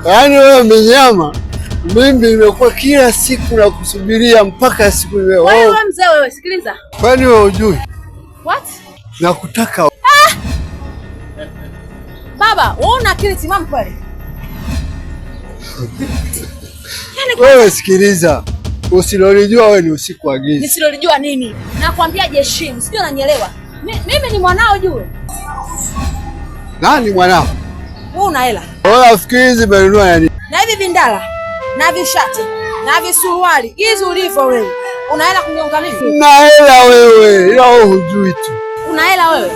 Yaani wewe mnyama, mimi nimekuwa kila siku na kusubiria mpaka siku leo. Wewe mzee wewe, sikiliza. Kwani wewe hujui? What? Nakutaka. Baba, wewe una akili timamu kweli? Wewe sikiliza. Usilolijua wewe ni usiku wa giza. Nisilolijua nini? Nakwambia Jeshim, sio unanielewa. Mimi ni mwanao juu. Nani mwanao? Wewe una hela. Wewe fikiri zimenunua nani? Na hivi vindala, na vishati, na visuruali, hizi ulivyo wewe. Una hela kuniunga mimi? Na hela wewe, ila wewe hujui tu. Una hela wewe?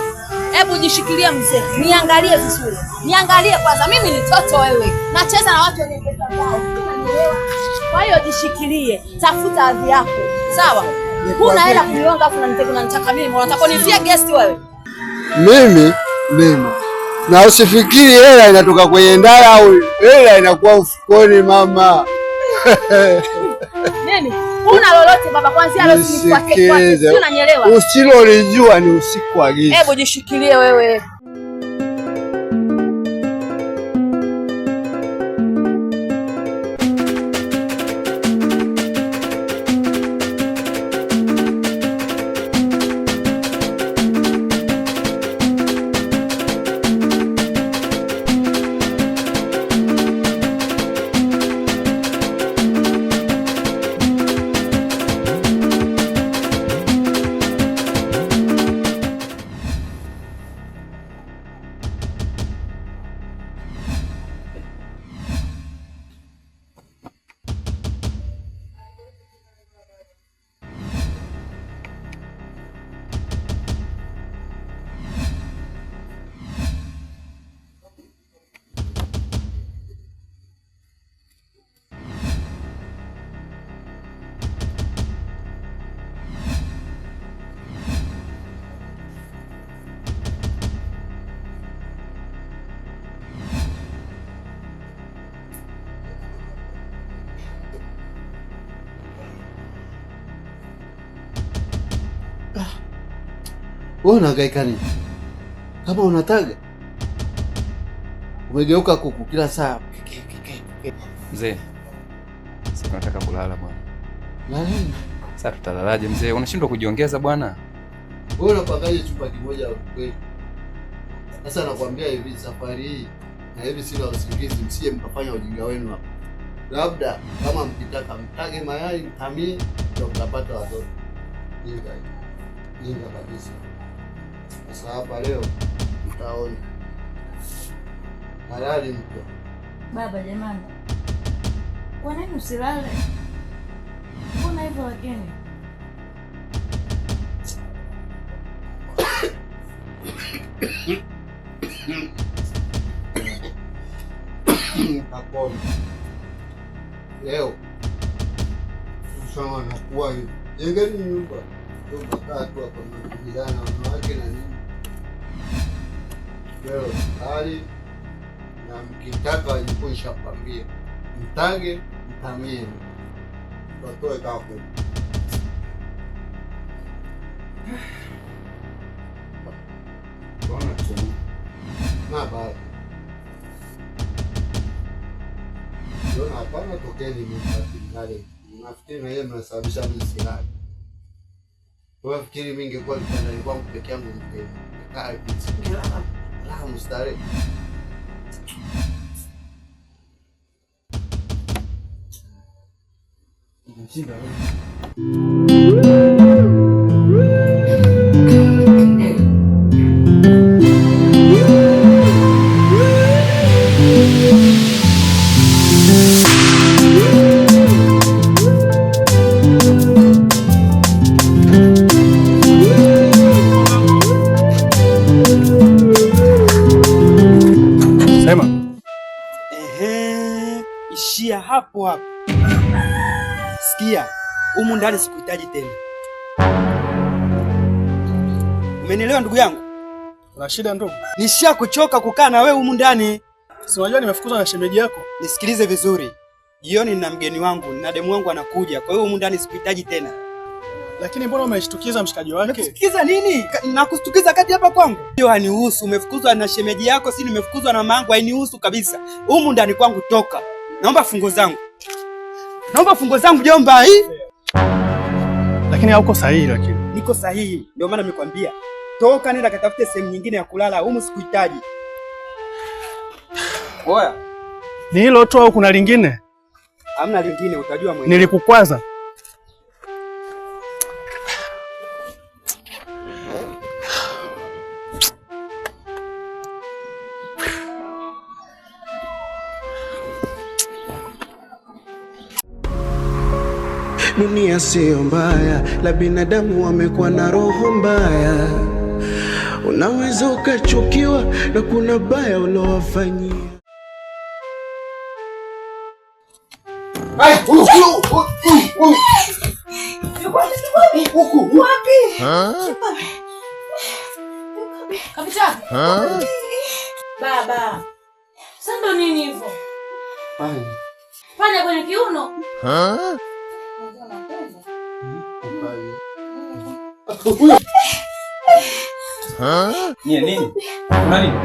Hebu jishikilia mzee. Niangalie vizuri. Niangalie kwanza, mimi ni toto wewe. Nacheza na watu wenye pesa zao. Unanielewa? Kwa hiyo jishikilie, tafuta hadhi yako. Sawa? Huna hela kunionga afu unanitaka mimi, unataka kunifia guest wewe. Mimi. Na usifikiri hela inatoka kwenye ndala au hela inakuwa mfukoni mama. Nini? Una lolote baba, kwanza leo usinifuate kwake. Sio unanielewa? Usilolijua ni usiku wa giza. Hebu jishikilie wewe. Wewe unahangaika nini? Kama unataga umegeuka kuku kila saa. Mzee, sasa tunataka kulala bwana. Laleni. Sasa tutalalaje mzee? Unashindwa kujiongeza bwana. Wewe unapangaje chumba kimoja kweli? Sasa nakwambia hivi, safari hii na hivi sina usingizi, msije mkafanya ujinga wenu hapa. Labda kama mkitaka mtage mayai mtamie ndio mtapata watoto. Jinga kabisa. Sasa hapa leo mtaona. Halali mtu. Baba jamani. Kwa nini usilale? Mbona hivyo lakini? Kaponi. Leo ushaona nakuwa hivi. Jengeni nyumba. Ndio tatu hapa mnapigana wanawake na nini. Leo hali na mkitaka wajikuisha kwambia. Mtage, mtamie. Watoe kako. Bwana tu. Na baba. Ndio hapana tokeni mimi nafikiri na yeye mnasababisha mimi silali. Wewe fikiri mimi ningekuwa kitandani kwangu peke yangu ningekaa hivi. La mstari. Mjinga wewe. Sikia, humu ndani sikuhitaji tena. Umenielewa ndugu yangu? Una shida ndugu? Nishakuchoka kukaa na wewe humu ndani. Si unajua nimefukuzwa na shemeji yako? Nisikilize vizuri. Jioni nina mgeni wangu, na demu wangu anakuja. Kwa hiyo humu ndani sikuhitaji tena. Lakini mbona umeshtukiza mshikaji wake? Umeshtukiza nini? Nakushtukiza kati hapa kwangu? Hiyo hanihusu. Umefukuzwa na shemeji yako, si nimefukuzwa na mamangu, hainihusu kabisa. Humu ndani kwangu toka. Naomba fungo zangu. Naomba fungo zangu jomba hii. Lakini hauko sahihi lakini. Niko sahihi. Ndio maana nimekwambia. Toka nenda katafute sehemu nyingine ya kulala. Humu sikuhitaji. Oya. Ni hilo tu au kuna lingine? Hamna lingine, utajua mwenyewe. Nilikukwaza. Dunia sio mbaya, la binadamu wamekuwa na roho mbaya. Unaweza ukachukiwa na kuna baya ulowafanyia. Kapita. Baba. Sasa ndo nini hivyo? Panya kwenye kiuno. Ni nini? Kuna nini?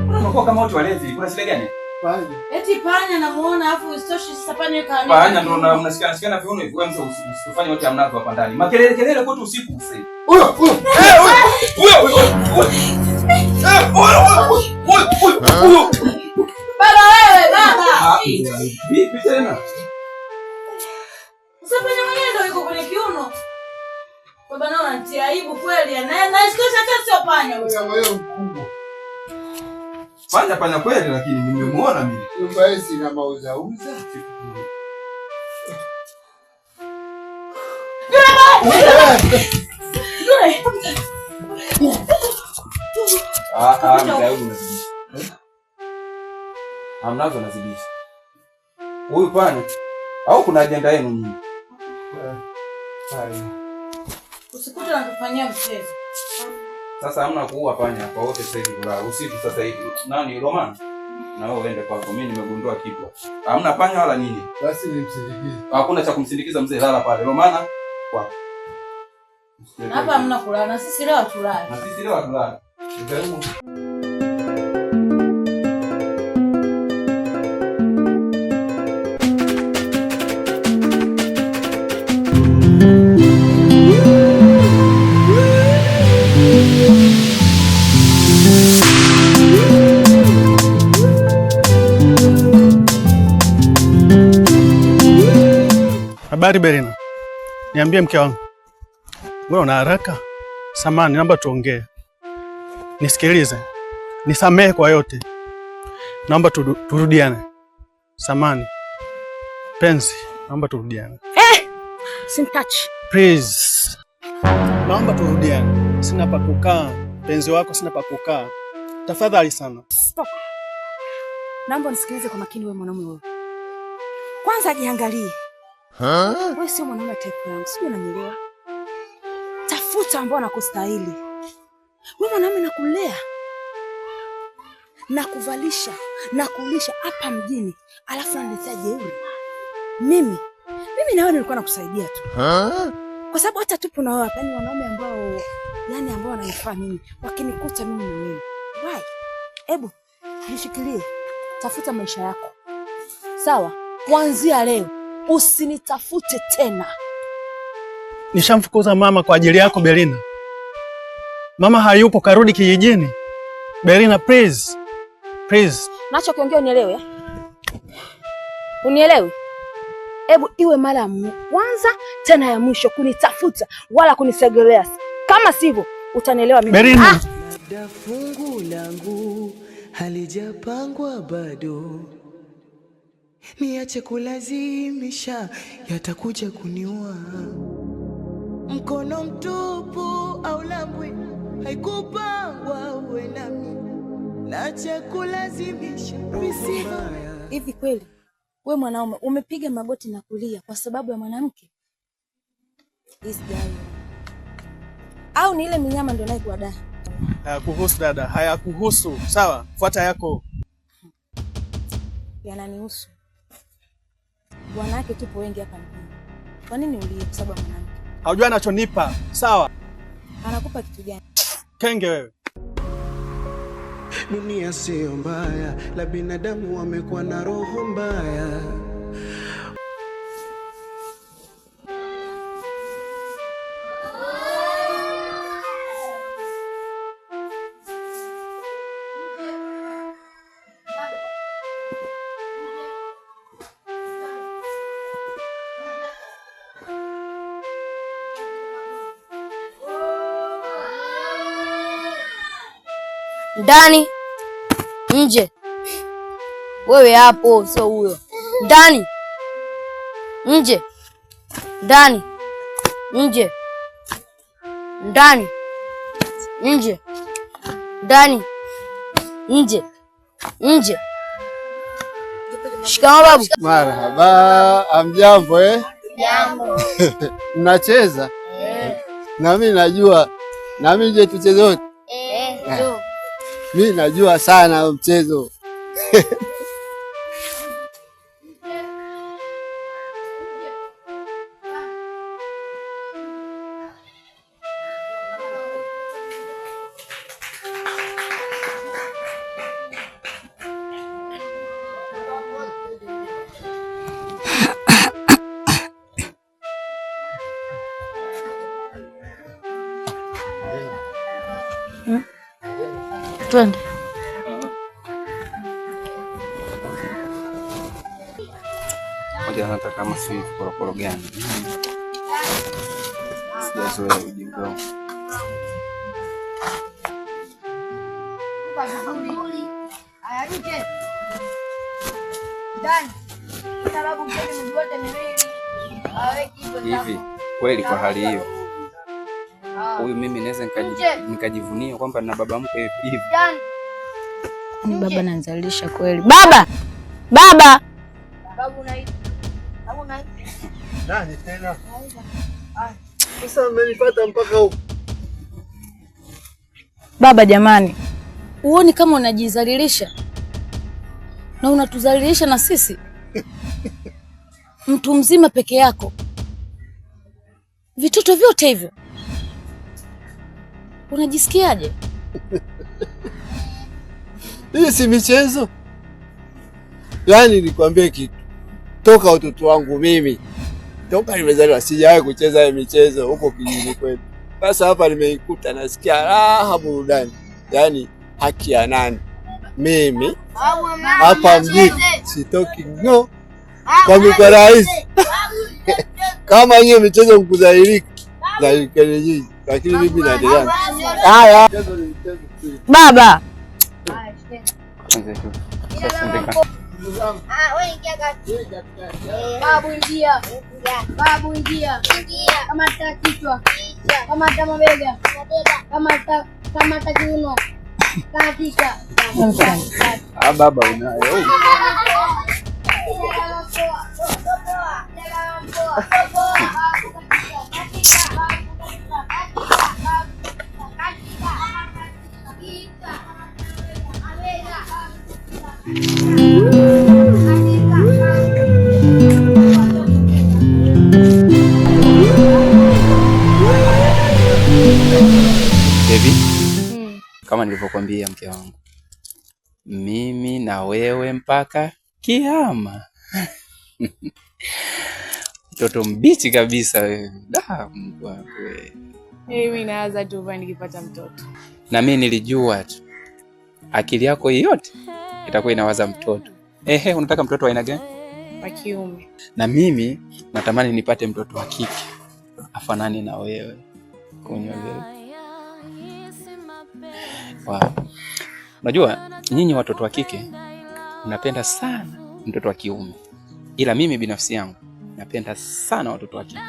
Unakuwa kama watu walezi, kuna shida gani? Panya. Eti panya namuona afu istoshi sasa panya kaani. Panya ndo mnashikana viuno hivi, wewe msifanye wote amnazo hapa ndani. Makelele kwetu usiku sasa. Baba wewe, baba. Vipi tena? Sasa panya mwenyewe ndo yuko kwenye kiuno. Baba nao anatia aibu kweli. Na istoshi hata sio panya wewe. Panya kweli lakini nimemuona mimi. Nyumba hii sina mauza. Amnazo nazidisha. Huyu panya au kuna ajenda yenu nyinyi? Usikute nakufanyia mchezo. Sasa hamna kuua panya kwa wote sasa hivi kulala. Usiku sasa hivi. Nani Roman? Na wewe uende kwako. Mimi nimegundua kitu. Hamna panya wala nini. Basi nimsindikize. Hakuna cha kumsindikiza mzee, lala pale. Romana kwako. Hapa hamna kulala. Na sisi leo tulala. Na sisi leo tulala. Ndio. Habari Berina. Niambie mke wangu. Wewe una haraka? Samahani, naomba tuongee. Nisikilize. Nisamehe kwa yote. Naomba turudiane. Samahani. Penzi, naomba turudiane. Simtachi. Please. Naomba turudiane. Sina pa kukaa. Penzi wako sina pa kukaa. Tafadhali sana. Stop. Naomba nisikilize kwa makini wewe mwanamume wewe. Kwanza jiangalie. Wewe sio mwanaume type yangu, sio unanielewa? Tafuta ambao anakustahili. Wewe mwanaume nakulea, nakuvalisha, nakulisha hapa mjini, alafu unaniletea jeuri. Mimi na wewe nilikuwa nakusaidia tu. Kwa sababu hata tupo na wewe hapa ni wanaume ambao ambao wananifaa mimi, wakinikuta mimi na wewe. Why? Hebu nishikilie. Tafuta maisha yako. Sawa? Kuanzia leo usinitafute tena. Nishamfukuza mama kwa ajili yako Berina. Mama hayupo, karudi kijijini. Berina, please. Please. Nacho kiongea unielewe ya? Unielewe? Hebu iwe mara ya kwanza tena ya mwisho kunitafuta wala kunisegelea. Kama sivyo utanielewa mimi. Berina. Fungu langu halijapangwa bado. Niache kulazimisha, yatakuja kuniua. Mkono mtupu au lambwe, haikupangwa uwe nami. Niache kulazimisha. Hivi kweli We mwanaume umepiga magoti na kulia kwa sababu ya mwanamke? Au ni ile minyama ndio naye kuadaa? Hayakuhusu dada, hayakuhusu. Sawa, fuata yako. Yananihusu. Wanawake tupo wengi hapa mjini. Kwa nini ulie kwa sababu ya mwanamke? Haujua anachonipa. Sawa. Anakupa kitu gani? Kenge wewe. Dunia sio mbaya, la binadamu wamekuwa na roho mbaya. Ndani, nje. Wewe hapo, sio huyo. Ndani, nje. Ndani, nje. Ndani, nje. Ndani, nje. Nje. Shikamoo babu. Marhaba, amjambo Jambo. Mnacheza? Na mimi najua. Na mimi je tucheze wote? Ndio. Mimi najua sana mchezo. Twende. Moja nataka kama si korokoro gani. Sijazoea ujinga. Hivi kweli kwa hali hiyo huyu mimi naweza nikajivunia kwamba nina baba mke hivi? Baba ananizalisha kweli. Baba! Baba! Nani tena? Sasa umenipata mpaka huko. Baba jamani, huoni kama unajizalilisha na unatuzalilisha na sisi? Mtu mzima peke yako, vitoto vyote hivyo, unajisikiaje? Hii si michezo. Yaani nikwambie kitu, toka utoto wangu mimi, toka nimezaliwa sijawahi kucheza hii michezo huko kijijini kwetu. Sasa hapa nimeikuta, nasikia raha, burudani. Yaani haki ya nani? Mimi hapa mjini sitoki no kwa mikoa rahisi. Kama hiyo michezo mkudhalilika na nyinyi, lakini mimi naendelea. Haya baba. Babu ingia. Babu ingia. Kamata kichwa. Kamata mabega. Kamata kiuno. Katika. Baba unayo. Baby, kama nilivyokuambia mke wangu, mimi na wewe mpaka kiama. Mtoto mbichi kabisa wewe. Mungu wangu wewe. Mimi naanza tu nikipata mtoto. Na mimi nilijua tu akili yako yote itakuwa inawaza mtoto. Unataka mtoto wa aina gani? Wa kiume. Na mimi natamani nipate mtoto wa kike afanane na wewe. Kunyolewa. Wow. Unajua nyinyi watoto wa kike mnapenda sana mtoto wa kiume, ila mimi binafsi yangu napenda sana watoto wa kike.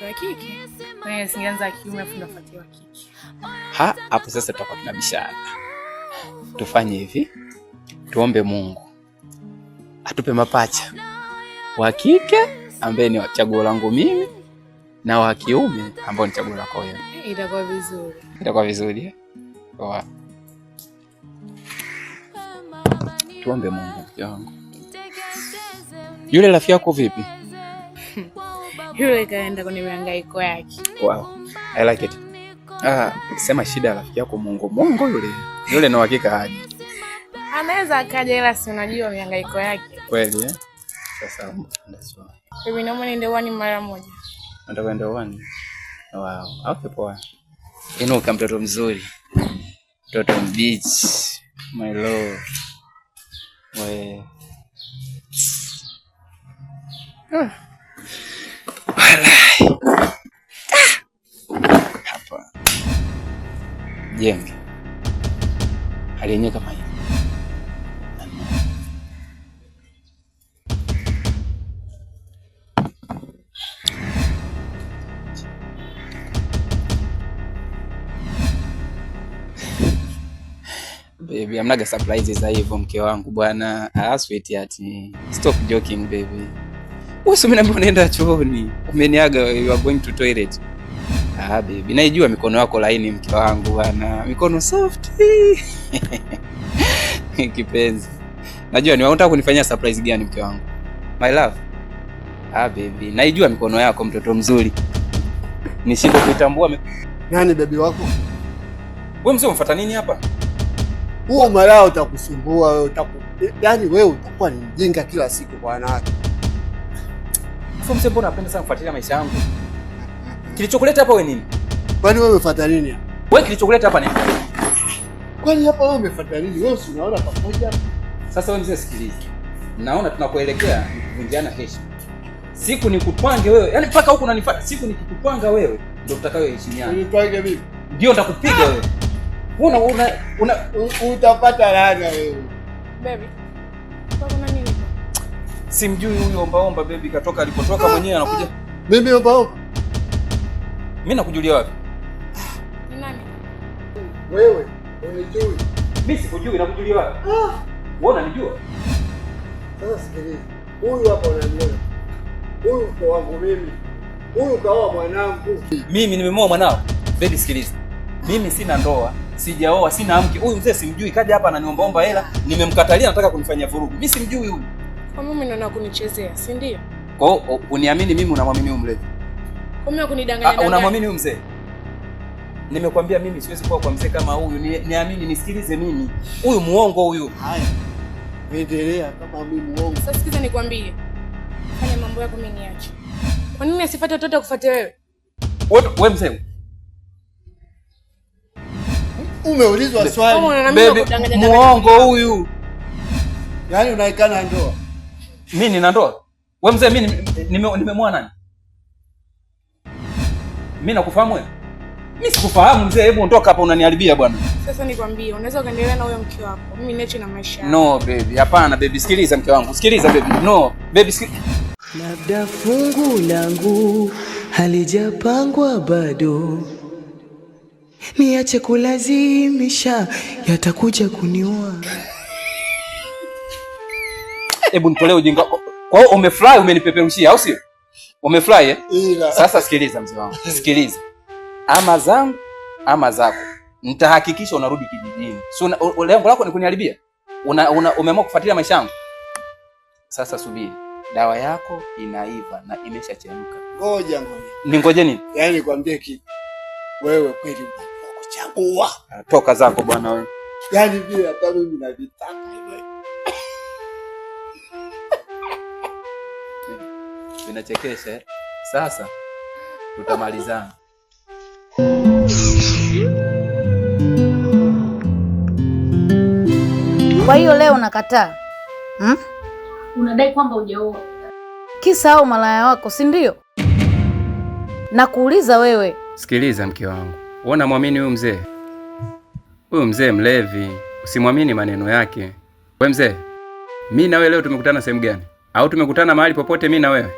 Wa kike? Wewe singeanza kiume afu nafuatia wa kike. Hapo sasa tutakuwa tunabishana. Tufanye hivi, tuombe Mungu atupe mapacha wa kike ambaye ni chaguo langu mimi na wa kiume ambao ni chaguo lako wewe. Itakuwa vizuri. Itakuwa vizuri. Poa. Tuombe Mungu wangu. Yule rafiki yako vipi? Yule kaenda kwenye mihangaiko yake. Wow. I like it. Sema shida rafiki yako Mungu yule. Yule na hakika haji. Anaweza akaja ila si unajua mihangaiko yake. Kweli eh? Sasa ndio. Mimi naomba niende uani mara moja. Nataka niende uani. Wow. Okay poa. Inuka mtoto mzuri. Mtoto mbichi. My love. We. Hapa. Jembe. Hali yenyewe kama hii. Baby, amnaga surprises za hivyo mke wangu bwana. Sweetheart. Stop joking baby. Wewe mimi naomba unaenda chooni. Umeniaga you are going to toilet. Baby, naijua mikono yako laini mke wangu bwana. Mikono soft. Kipenzi. Najua ni unataka kunifanyia surprise gani mke wangu? My love. Baby, naijua mikono yako mtoto mzuri. Nishinde kuitambua nani baby wako? Wewe mzee umfuata nini hapa? Huo malao utakusumbua wewe, yaani wewe utakuwa ni mjinga kila siku kwa wanawake. Sasa mzee, mbona unapenda sana kufuatilia maisha yangu? Kilichokuleta hapa wewe nini? Kwani wewe umefuata nini hapa? Wewe kilichokuleta hapa nini? Kwani hapa wewe umefuata nini? Wewe si unaona pamoja? Sasa wewe mzee sikiliza. Naona tunakoelekea ni kuvunjiana heshima. Siku nikutwange wewe, yaani mpaka huko unanifuata. Siku nikikutwanga wewe ndio utakayoheshimiana. Unitwange mimi? Ndio nitakupiga wewe. Utapata laana wewe. Baby. Kuna nini? Simjui huyo ombaomba baby, katoka alipotoka mwenyewe anakuja. Mimi ombaomba? Mimi nakujulia wapi? Ni nani? Wewe, unijui. Mimi sikujui, nakujulia wapi? Wewe unanijua? Sasa sikiliza. Huyu hapa unaniona. Huyu kwa wangu mimi. Huyu kaoa mwanangu. Mimi nimemoa mwanao. Baby sikiliza. Mimi sina ndoa, sijaoa, sina mke. Huyu mzee simjui, kaja hapa ananiombaomba hela, nimemkatalia, nataka kunifanyia vurugu. Mimi simjui huyu. Kwa mimi naona kunichezea, si ndio? Kwa hiyo uniamini mimi, unamwamini huyu mlevi? Kwa mimi kunidanganya. Unamwamini huyu mzee? Nimekwambia mimi siwezi kuwa kwa mzee kama huyu. Niamini, nisikilize mimi. Huyu muongo huyu. Haya. Endelea kama mimi muongo. Sasa sikiza nikwambie. Fanya mambo yako mimi niache. Kwa nini asifuate watoto kufuate wewe? Wewe mzee. Umeulizwa swali. Muongo huyu. Yaani unaikana ndoa. Mimi nina ndoa? Wewe mzee, mimi nimemwoa nani? Mimi nakufahamu wewe? Mimi sikufahamu mzee, hebu ondoka hapa unaniharibia bwana. Sasa nikwambie, unaweza ukaendelea na huyo mke wako. Mimi niache na maisha yangu. No baby, hapana baby, sikiliza mke wangu. Sikiliza baby. No, baby labda fungu langu halijapangwa bado. Niache kulazimisha, yatakuja kuniua. Hebu nitolee ujinga. Kwa hiyo umefurahi, umenipeperushia au sio? Umefurahi eh? Sasa sikiliza mzee wangu. Sikiliza. Ama zangu ama zako. Nitahakikisha unarudi kijijini. So lengo lako ni kuniharibia? Umeamua kufuatilia maisha yangu? Sasa subiri. Dawa yako inaiva na imeshachemka. Ngoja. Ningoje nini? Yaani nikwambie kitu. Wewe kweli unakuchagua. Toka zako bwana wewe. Yaani vile hata mimi navitaka hivyo. Vinachekesha eh? Sasa tutamalizana. Kwa hiyo leo unakataa? Unadai kwamba hujaoa. Kisa au malaya wako, si ndio? Nakuuliza wewe. Sikiliza mke wangu. Uona muamini huyu mzee? Huyu mzee mlevi. Usimwamini maneno yake. Wewe mzee, mimi na wewe leo tumekutana sehemu gani? Au tumekutana mahali popote mimi na wewe?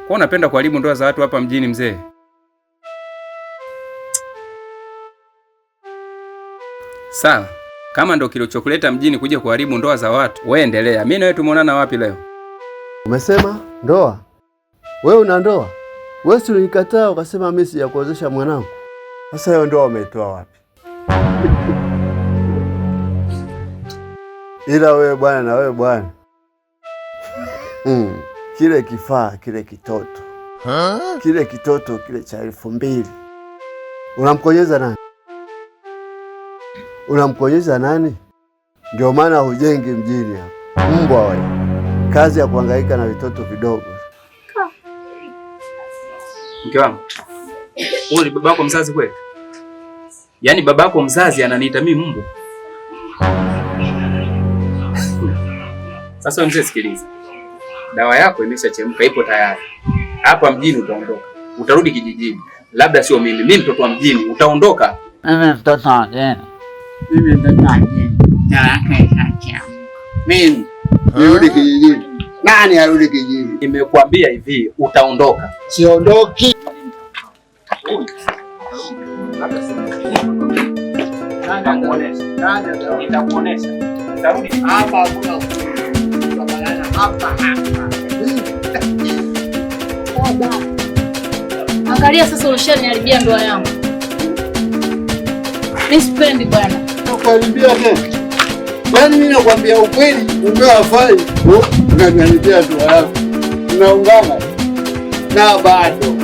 Kwa unapenda kuharibu ndoa za watu hapa mjini mzee? Sawa. Kama ndo kilichokuleta mjini kuja kuharibu ndoa za watu, wewe endelea. Mimi na wewe tumeonana wapi leo? Umesema ndoa? Wewe una ndoa? Wewe si ulikataa ukasema mimi sijakuozesha mwanangu. Sasa hiyo ndoa umeitoa wapi? Ila wewe bwana, na wewe bwana. Kile kifaa, kile kitoto. Kile kitoto kile cha 2000. Unamkonyeza nani? Unamkonyeza nani? Ndio maana hujengi mjini hapa. Mbwa wewe. Kazi ya kuhangaika na vitoto vidogo. Mke wangu, wewe ni babako mzazi kweli? Yaani babako mzazi ananiita mimi mbwa? Sasa mzee, sikiliza. Dawa yako imeshachemka, ipo tayari. Hapa mjini utaondoka. Utarudi kijijini. Labda sio mimi. Mimi mtoto wa mjini, utaondoka. Mimi mtoto wa mjini. Mimi mtoto wa mjini. Mimi nirudi kijijini. Nani arudi kijijini? Nimekuambia hivi, utaondoka. Siondoki. Nitakuonesha. Tarudi hapa hakuna hapa. Baba. Angalia sasa ushaniharibia ndoa yangu. Mimi sipendi bwana. Nakuharibia tena. Yaani mimi nakwambia ukweli, umewafai. Unaniharibia ndoa yangu. Unaungana. Na bado.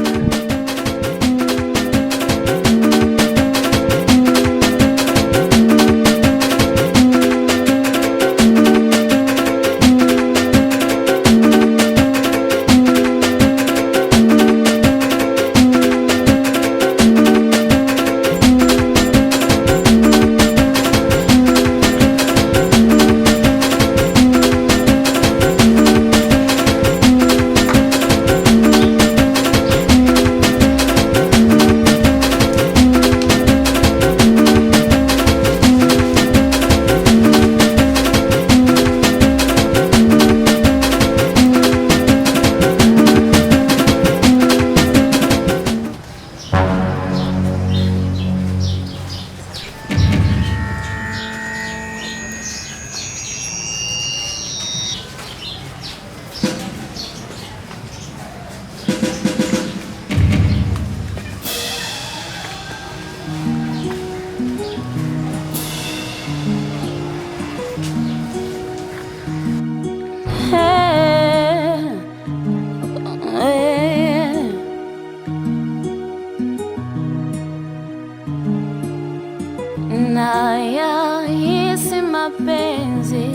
Nayahisi mapenzi,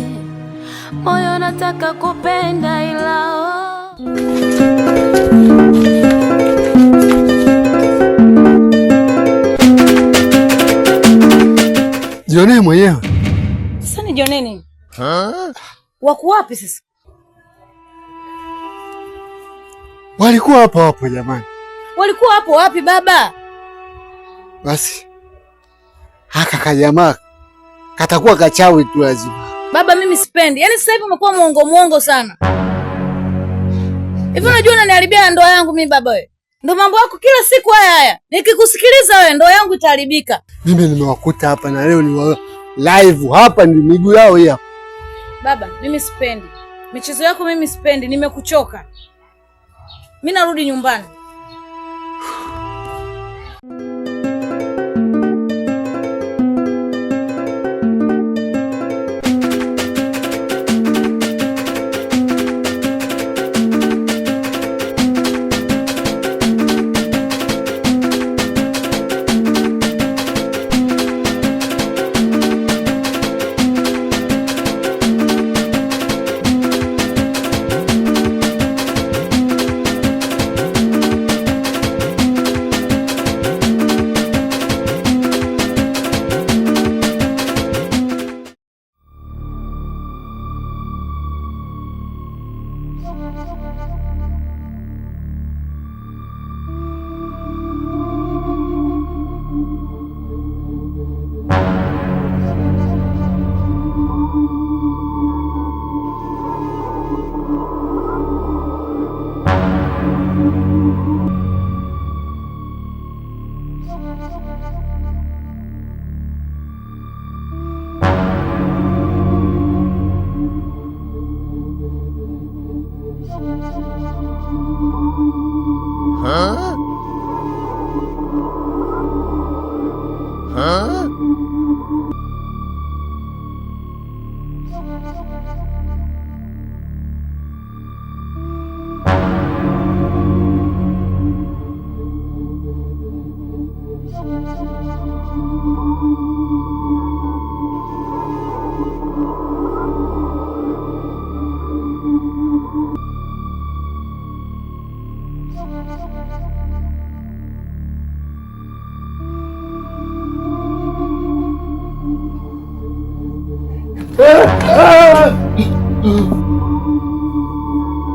moyo nataka kupenda ila Jionee mwenyewe. Sasa nijionee nini? Wako wapi sasa? Walikuwa hapo hapo jamani. Walikuwa hapo wapi baba? Basi haka kajamaa katakuwa kachawi tu lazima. Baba mimi sipendi. Yaani sasa hivi umekuwa muongo sana. Hivi unajua unaniharibia ndoa yangu mimi baba wewe. Ndio mambo yako kila siku haya. Nikikusikiliza wewe ndoa yangu itaharibika. Mimi nimewakuta hapa na leo ni live hapa, ni miguu yao hii hapa. Baba mimi sipendi. Michezo yako mimi sipendi, nimekuchoka. Mimi narudi nyumbani.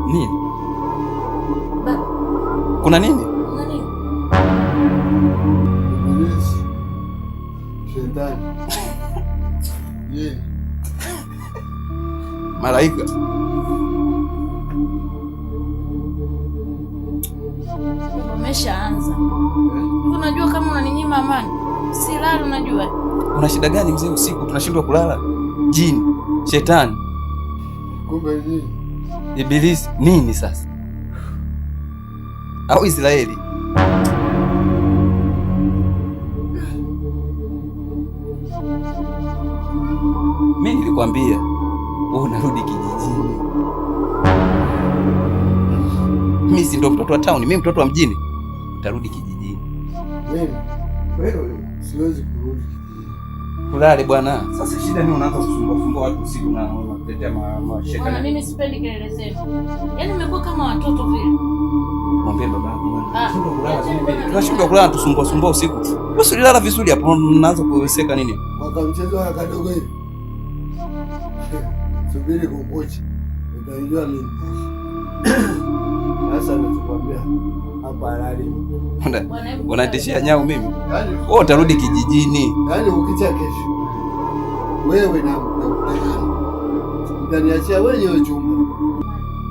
Nini? Kuna nini? Shetani. Malaika. Umeshaanza. Unajua kama unaninyima amani. Silali unajua. Una shida gani mzee usiku tunashindwa kulala? Jini, shetani. Kumbe nini? Ibilisi nini sasa? Au Israeli? Mimi nilikwambia wewe unarudi kijijini. Mimi si ndo mtoto wa town, mimi mtoto wa mjini. Utarudi kijijini. Wewe siwezi kurudi kijijini. Kulale bwana. Sasa shida ni unaanza kusumbua watu usiku na unatetea mashaka. Bwana mimi sipendi kelele zenu. Yaani mmekuwa kama watoto vile. Mwambie baba yako bwana. Tunashindwa kulala tusumbua usiku. Wewe ulilala vizuri hapo unaanza kuweseka nini? Mwaka mchezo wa kadogo hivi. Subiri kukucha. Utajua mimi. Sasa nakwambia hapa halali. Unatishia nyau mimi? Wewe utarudi kijijini. Yaani ukicha kesho. Wewe na mtaniachia wenyewe chumba.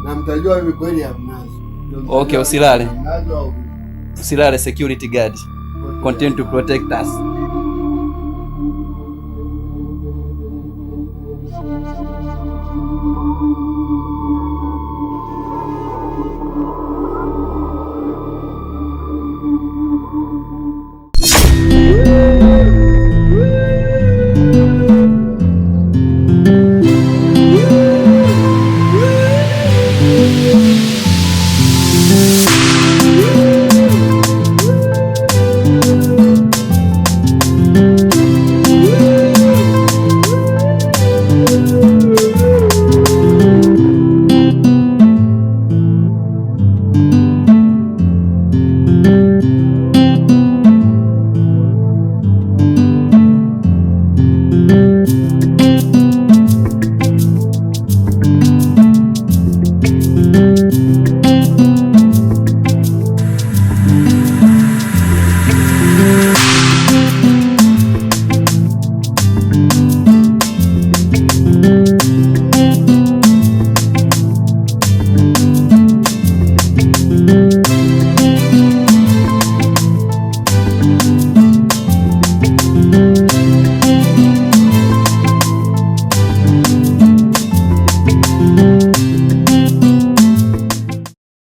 Na mtajua mimi kweli hamnazo. Okay, usilale. Usilale, security guard. Continue to protect us. Thank you.